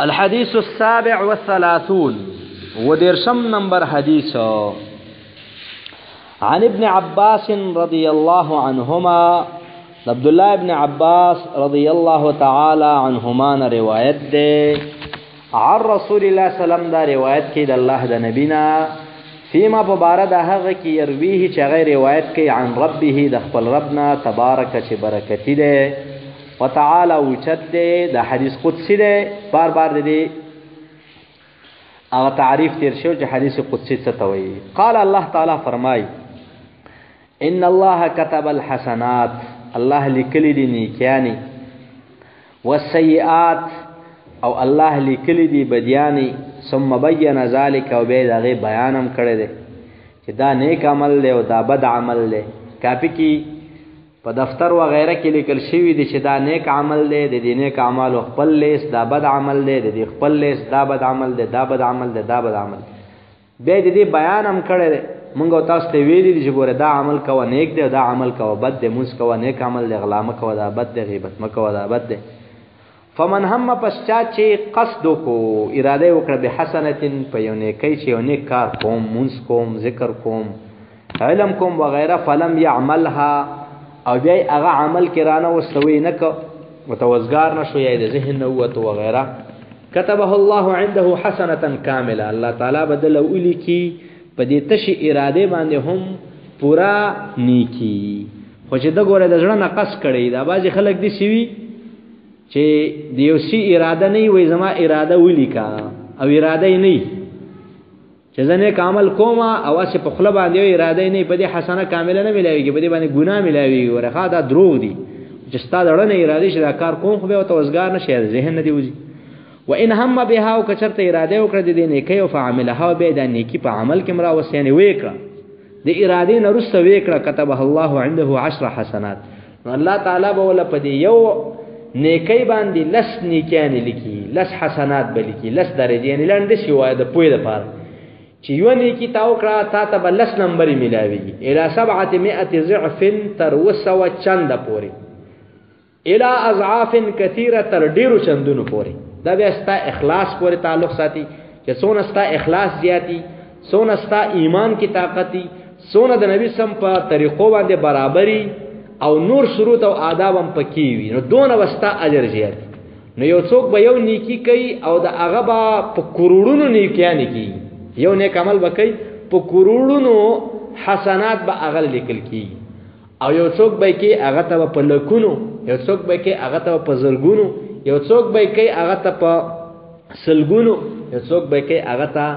الحديث السابع والثلاثون ودرشم نمبر حديث عن ابن عباس رضي الله عنهما عبد الله ابن عباس رضي الله تعالى عنهما روایت ده عن رسول الله صلى الله عليه وسلم دا روایت کی د الله د نبینا فيما ببارد هغه کی يرويه چې غیر روایت کی عن ربه د خپل ربنا تبارک چې برکتی ده وتعالى وجد ده د حدیث قدسی ده بار بار ده او تعریف تیر شو چې حدیث قدسی څه توي قال الله تعالی فرمای ان الله كتب الحسنات الله لیکلی دي نیکیانی والسیئات او الله لیکلی دي بدیانی ثم بین ذلك او به دغه بیانم کړی دی چې دا نیک عمل دی او دا بد عمل دی کاپی کی په دفتر و غیره کې لیکل شوی دی چې دا نیک عمل دی د دې نیک اعمال خپل لیس دا بد عمل دی د دې خپل لیس دا بد عمل دی دا بد عمل دی دا بد عمل به د دې بیانم کړی دی مونږ تاسو ته ویلي چې ګوره دا عمل کوه نیک دی دا عمل کوه بد دی موږ کوه نیک عمل دی غلامه کوه دا بد دی غیبت مکوه دا بد دی فمن هم پسچا چې قصد کو اراده وکړه به حسنتن په یو نیکی چې یو نیک کار کوم منس کوم ذکر کوم علم کوم وغیره فلم يعملها او بیا هغه عمل کرانه وسوي نه کو متوزګار نشو یا د ذهن نوته وغیره كتبه الله عنده حسنه كامله الله تعالی بدل اولی کی په دې تشي اراده باندې هم پورا نیکی خو چې د ګوره د ځړه نقص کړي دا باز خلک دي سوي چې دیو سی اراده نه وي زما اراده ولیکا او اراده نه چې زنه کامل کوما او چې په خپل باندې اراده نه په دې حسنه کامله نه ملایوي په دې باندې ګناه ملایوي ورخه دا دروغ دي چې ستاسو اړه نه اراده شي دا کار کوم خو به توسګار نشي ذهن نه دی وځي وان هم بها او کچرته اراده وکړه د دې نیکی او فعملها به د نیکی په عمل کې مرا وسینه وکړه د اراده نه رسته وکړه كتبه الله عنده 10 حسنات الله تعالی به ول په دې یو نیکی باندې لس نیکیان لیکي لس حسنات بلیکي لس درجه یعنی لاندې شی وای د پوی د پاره چې یو نیکی تاو کړه تا ته بل لس نمبر ملاويږي الى 700 ضعف تر وسو چند پوري الى اضعاف كثيره تر ډیرو چندونو پوري دا بیا ستا اخلاص پورې تعلق ساتي چې څونه ستا اخلاص زیاتی څونه ستا ایمان کی طاقتي څونه د نبی سم په طریقو باندې برابرۍ او نور شروط او آداب هم پکې وي نو دون وستا اجر زیات نو یو څوک به یو نیکی کوي او د هغه با په کروڑونو نیکیان کوي یو نیک عمل وکي په کروڑونو حسنات به هغه لیکل کی او یو څوک به کې هغه ته په لکونو یو څوک به کې هغه ته په زرګونو یو څوک به کې هغه ته په سلګونو یو څوک به کې هغه ته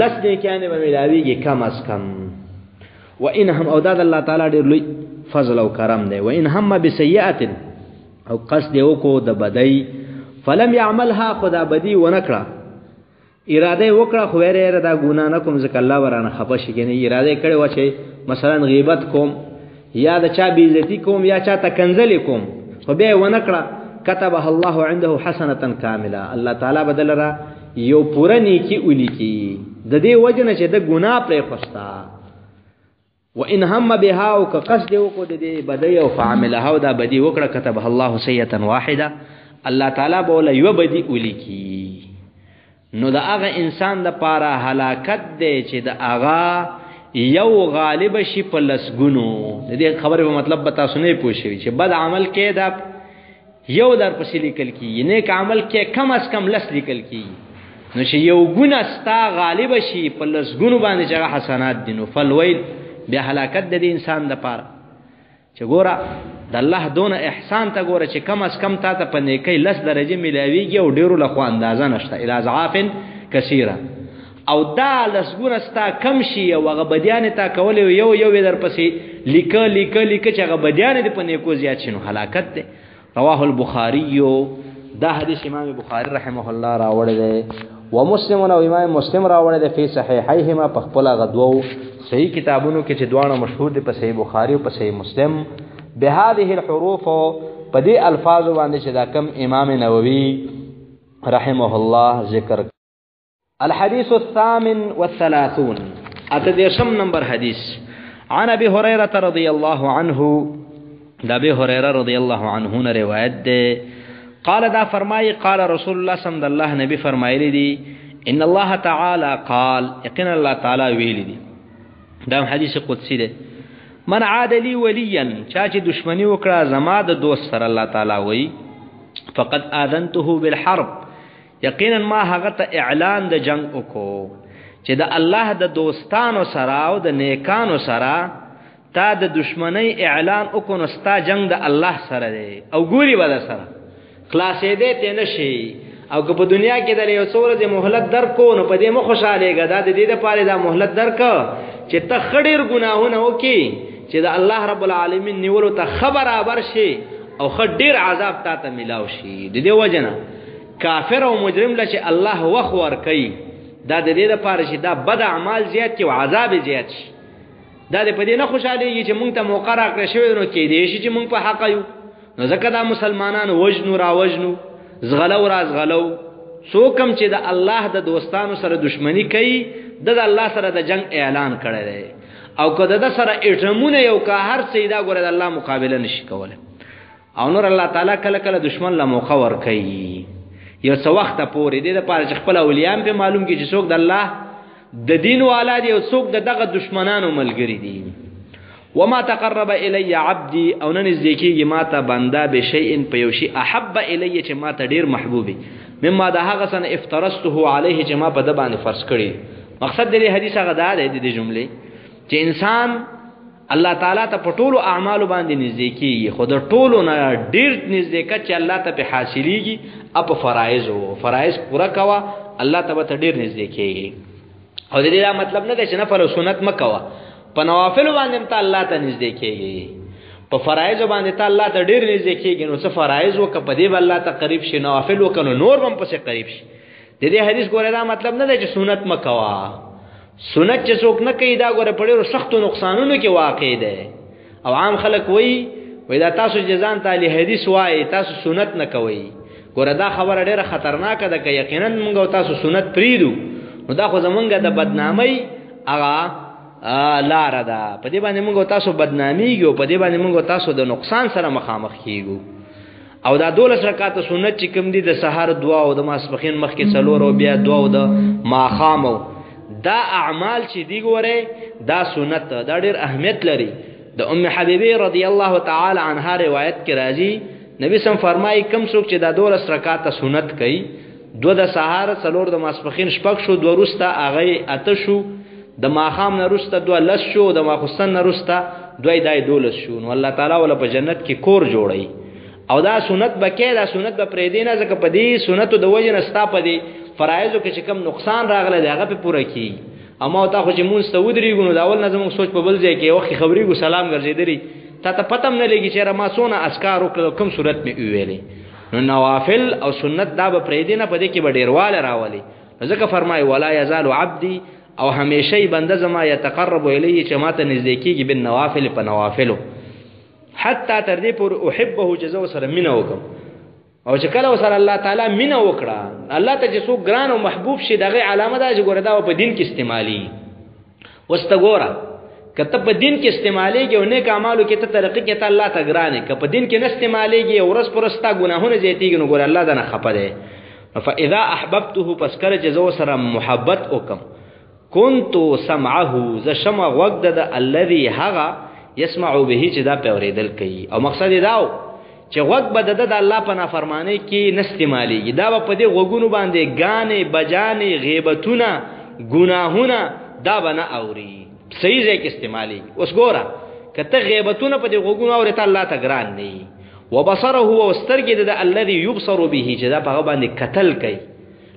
لس نیکیان به ملاويږي کم از کم وان هم او داد الله تعالی ډېر لوی فضل او کرم دی وان هم بسیئه او قصد وکړو د بدی فلم يعملها خدا بدی ونکړه اراده وکړه خو یې دا ګنا نه کوم ځکه الله ورانه خپه شي کني اراده کړي و چې مثلا غیبت کوم یا د چا بیزتی کوم یا چا تکنزل کوم خو به ونکړه كتبه الله عنده حسنه كامله الله تعالی بدل را یو پوره نیکی ولیکي د دې وجنه چې د ګنا پر خوستا وان هم بها او قصد وکړه د دې بدی او فعملها او دا بدی وکړه كتبه الله سیئه واحده الله تعالی بوله یو بدی ولیکي نو دا هغه انسان د پاره هلاکت دی چې د هغه یو غالب شي په لسګونو د دې خبره په مطلب به تاسو نه پوښوي چې بد عمل کې دا یو در پسې لیکل کی نیک عمل کې کم از کم لس لیکل کی نو چې یو ګنا ستا غالب شي په لسګونو باندې چې حسنات دي نو فالویل بیا هلاکت د انسان د پاره چې ګوره د الله دون احسان ته ګوره چې کم از کم تا ته په نیکی لس درجه ملاویږي او ډیرو لخوا اندازه نشته الى اضعاف کثیره او دا لسګونه ستا کم شي او هغه بدیان ته کول یو در پسې لیک چې هغه بدیان دې په نیکو زیات شنو هلاکت ده رواه البخاری دا حدیث امام بخاری رحمه الله راوړی دی ومسلم او امام مسلم راوړی دی په صحیحیهما په خپل غدوو صحیح کتابونو کې چې دوانه مشهور دي په صحیح بخاری او په صحیح مسلم بهذه الحروف په دې الفاظ باندې چې دا کم امام نووي رحمه الله ذکر الحديث الثامن والثلاثون اتدشم نمبر حديث عن ابي هريره رضي الله عنه دا ابي هريره رضي الله عنه روایت ده قال دا فرمای قال رسول الله صلی الله علیه نبی فرمایلی دی ان الله تعالی قال یقینا الله تعالی ویلی دی دا حدیث قدسی دی من عاد لی ولیا چا چې دشمنی وکړه زما د دوست سره الله تعالی وی فقد اذنته بالحرب یقینا ما هغه ته اعلان د جنگ وکړو چې د الله د دوستانو سره او د نیکانو سره تا د دشمنی اعلان وکړو ستا جنگ د الله سره دی او ګوري ولا سره خلاصې دې ته نشي او که په دنیا کې د یو څو ورځې مهلت درکو نو په دې مخ خوشالهګا دا د دې لپاره دا مهلت درک چې ته خډیر ګناهونه وکي چې د الله رب العالمین نیولو ته خبر شي او خډیر عذاب تا ته ملاو شي د دې وجنه کافر او مجرم لچې الله وخ ور کوي دا د دې لپاره چې دا بد اعمال زیات کی او عذاب زیات شي دا دې په دې نه خوشالهږي چې مونږ ته موقع راکړې شوی نو کې دې شي چې مونږ په حق یو نو ځکه دا مسلمانانو وجنو را وجنو زغلو را زغلو سوکم چې د الله د دوستانو سره دشمنی کوي د الله سره د جنگ اعلان کړی دی او کله د سره اټمونه یو کا هر څه دا ګوره د الله مقابله نشي کوله او نور الله تعالی کله کله دشمن له موقع ور کوي یو څو وخت پورې د پاره چې خپل اولیان په معلوم کې چې څوک د الله د دین والا دی او څوک دغه دشمنانو ملګری دي وما تقرب الی عبدی او نزدیکیږي ماته بندا به شیء په یو شی احب الی چې ماته ډیر محبوبي مما ده هغه سن افترسته علیه چې ما په د باندې فرض کړی مقصد دې حدیث هغه دا دی د جملې چې انسان الله تعالی ته په ټولو اعمالو باندې نزدیکیږي خو د ټولو نه ډیر نزدېکت چې الله ته په حاصلېږي اپ فرایض پورا کوا الله ته به ډیر نزدیکیږي او دې دا مطلب نه دی چې نفل او سنت مکوا په نوافل باندې ته الله ته نږدې کېږي په فرایض باندې ته الله ته ډېر نږدې کېږي نو څه فرایض وکړه په دې الله ته قریب شي نوافل وکړو نور هم پسې قریب شي د دې حدیث ګوره دا مطلب نه دی چې سنت مکوا سنت چې څوک نه کوي دا ګوره په ډېرو سختو نقصانونو کې واقع دی او عام خلک وایي دا تاسو جزان تعالی حدیث وایي تاسو سنت نه کوي ګوره دا خبره ډېره خطرناکه ده که یقینا موږ تاسو سنت پریدو نو دا خو زمونږ د بدنامۍ هغه لار ده په دې باندې موږ تاسو بدناميږو په دې باندې موږ تاسو د نقصان سره مخامخ کیږو او دا 12 رکعات سنت چې کوم دي د سحر دعا او د ماسپخین مخ کې څلور او بیا دعا او د ماخام دا اعمال چې دی ګوره دا سنت دا ډېر اهمیت لري د ام حبیبه رضی الله تعالی عنها روایت کې راځي نبی سم فرمایي کم څوک چې دا 12 رکعات سنت کوي دو د سحر څلور د ماسپخین شپږ شو دو وروسته هغه اته شو د ماخام نه رسته دوه لس شو د ماخستن نه رسته دوی دای دولس شو نو الله تعالی ول په جنت کې کور جوړي او دا سنت بکې دا سنت به پرې دینه ځکه په دې سنتو د وجه نه ستا په دې فرایضو کې چې کم نقصان راغله هغه په پوره کی اما تا خو چې مونږ ته ودرېګو نو دا اول نه زموږ سوچ په بل ځای کې وخت خبرې ګو سلام ګرځېدري تا ته پتم نه لګي چې را ما سونه اسکار وکړو کوم صورت می ویلې نو نوافل او سنت دا به پرې دینه په دې کې به ډیرواله راولي ځکه فرمای ولا یزال عبدی او همیشه بنده زما یتقرب الیه چې ماته نږدې کیږي بن نوافل په نوافلو حتی تر دې پر احبه چې زو سره مینه وکم او چې کله سره الله تعالی مینه وکړه الله ته چې څوک ګران او محبوب شي دغه علامه ده چې ګوره دا په دین کې استعمالي واستګورا کته په دین کې استعماليږي او نیک اعمالو کې ته ترقی کې ته الله ته ګرانه ک په دین کې نه استعماليږي او ورس پرستا ګناهونه زیاتېږي نو ګوره الله دا نه خپه ده فاذا احببته پس کله چې زو سره محبت وکم كنت سمعه ز شمع وقت د الذي هغه يسمع به چې دا پیوریدل کوي او مقصد دا چې وقت بد د الله په نافرمانی کې نستعمالي دا په دې غوګونو باندې غانې بجانې غیبتونه ګناهونه دا بنا اوري صحیح ځای کې استعمالي اوس ګوره کته غیبتونه په دې غوګونو اورته الله ته ګران نه وبصره هو استرګي د الذي يبصر به چې دا په باندې قتل کوي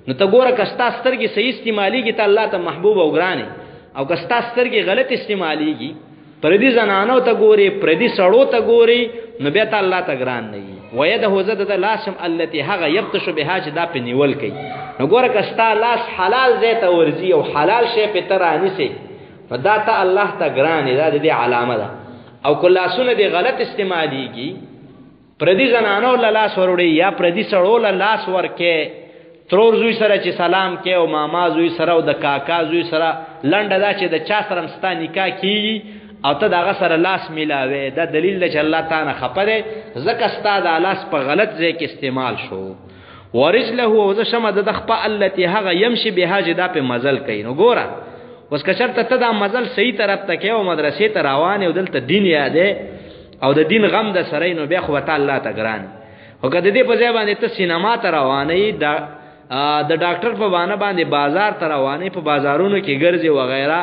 نو ته ګوره کستا سترګې صحیح استعماليږي ته الله ته محبوب او ګرانه او کستا سترګې غلط استعماليږي پردي زنانو ته ګوري پردي سړو ته ګوري نو بیا ته الله ته ګران نه وي ويده زد د لاسم التي هغه يبطش بها چې دا په نیول کوي نو ګوره کستا لاس حلال زيته ورزي او حلال شی په ترانی سي فدا ته الله ته ګران دا د علامه ده او کله سونه دي غلط استعماليږي پردي زنانو له لاس وروړي یا پردي سړو له لاس ورکه ترور زوی سره چې سلام کې او ماما زوی سره او د کاکا زوی سره لنډه دا چې د چا سره مستا نکاح کیږي او ته دغه سره لاس ملاوي دا دلیل دی چې الله تعالی خپره زکه ستاد لاس په غلط ځای کې استعمال شو ورجله او ز شمه د خپل التي هغه يمشي بها جدا په مزل کوي نو ګوره اوس که شرط ته دا مزل صحیح طرف ته کې او مدرسې ته روان او دلته دین یاده او د دین غم د سره نو بیا خو تعالی ته ګران او کله دې په ځای باندې ته سینما ته روانې د ډاکټر په باندې بازار ته روانې په بازارونو کې ګرځي و غیره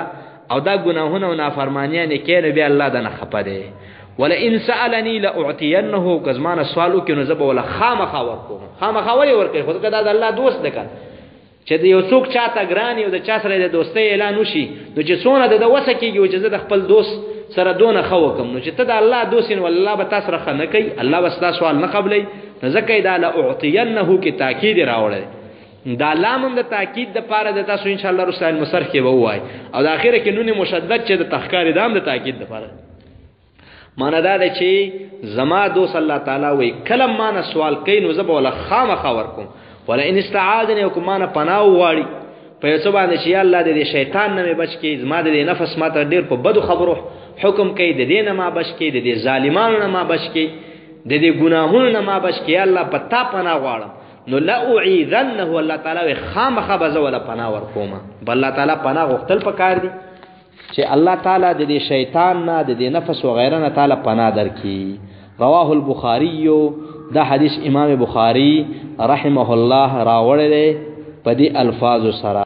او دا ګناهونه او نافرمانیاں نه کړي بیا الله دنه خپه دی ولا ان سالني لاعطينه کزمانه سوالو کې نو زب ولا خامخا ورکوم خامخا ولی ورکوي خو دا د الله دوست دی چې د یو څوک چاته ګرانی او د چا سره د دوستۍ اعلان وشي نو چې څونه د وسه کېږي چې زه د خپل دوست سره دونه خو وکم نو چې ته د الله دوست ان والله به تاسو سره نه کوي الله بس دا سوال نه قبلې نو ځکه دا لاعطينه کې تاکید راوړل دا لامم د تاکید د پاره د تاسو ان شاء الله رسول مصرف کې وای او د اخره کې نون مشدد چې د تخکار دام د تاکید د پاره معنا دا ده چې زما دوست الله تعالی وای کلم معنا سوال کین نو زب ولا خامخا ورکم ولا ان استعاذني وکمانه پناه واړي په یوه باندې چې الله دې شیطان نه بچ کی زما دې نفس ماته ډیر په بدو خبرو حکم کوي د دې نه ما بچ کی د دې ظالمانو نه ما بچ کی د دې ګناهونو نه ما بچ کی الله پتا پناه واړم نو لا اعيذنه الله تعالی خامخه بزو ولا پناه ورکوما بل الله تعالی پناه غختل پکار دي چې الله تعالی د دې شیطان نه د دې نفس و غیره نه تعالی پناه درکې رواه البخاری دا حدیث امام بخاری رحمه الله راوړل په دې الفاظ سره